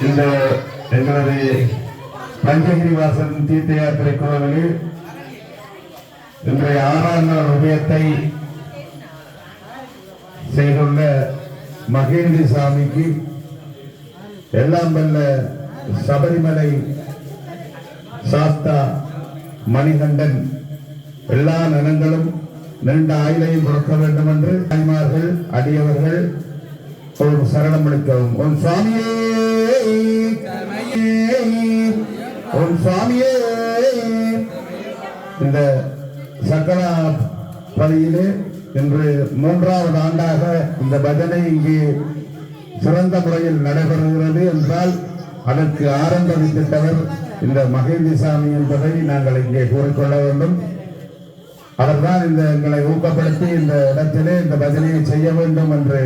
இந்த எங்களது பஞ்சகிரிவாசன் தீர்த்த யாத்திரை கோவிலில் இன்றைய 6ஆம் நாள் உதயத்தை செய்துள்ள மகேந்திர சாமிக்கு எல்லாம் வல்ல சபரிமலை சாஸ்தா மணிகண்டன் எல்லா நலங்களும் நீண்ட ஆயுளையும் கொடுக்க வேண்டும் என்று தாய்மார்கள் அடியவர்கள் ஒரு சரணம் அளிக்கவும். உன் சுவாமியே உன் சுவாமியே. இந்த சக்கரா பதியிலே இன்று 3வது ஆண்டாக இந்த பஜனை இங்கே சிறந்த முறையில் நடைபெறுகிறது என்றால் அதற்கு ஆரம்பித்திட்டவர் இந்த மகேந்திர சாமி என்பதை நாங்கள் இங்கே கூறிக்கொள்ள வேண்டும். அவர்தான் இந்த எங்களை ஊக்கப்படுத்தி இந்த இடத்திலே இந்த பஜனையை செய்ய வேண்டும் என்று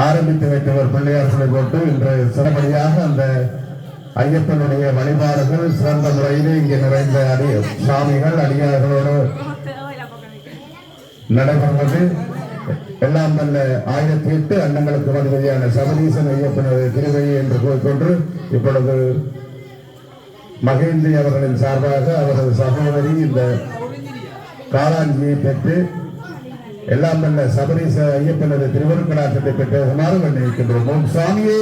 ஆரம்பித்து வைத்தவர் பிள்ளையார் சிலை போட்டு இன்று சிறப்படியாக அந்த ஐயப்பனுடைய வழிபாடுகள் சிறந்த முறையிலே இங்கே நிறைந்த சாமிகள் அடியார்களோடு நடைபெறுவது எல்லாம் வல்ல 1008 அன்னங்களுக்கு மதியான சபரீசன் ஐயப்பனது திருவை என்று கூறிக்கொண்டு இப்பொழுது மகேந்திரி அவர்களின் சார்பாக அவரது சகோதரி இந்த காலாஞ்சியை பெற்று எல்லாம் வல்ல சபரீச ஐயப்பனது திருவருக்கடாற்றத்தை பெற்றதுமாறு வந்திருக்கின்றோம். ஓம் சுவாமியே.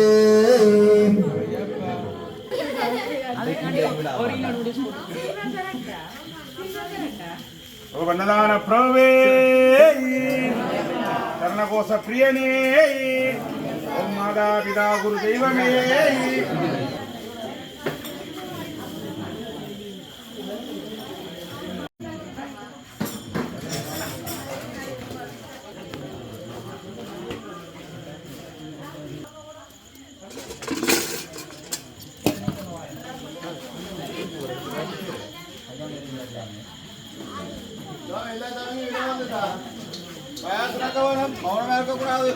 வண்ணதான பிரபே கர்ணகோச பிரியனே ஓம் மாதா பிதா குரு தெய்வமே கூடாது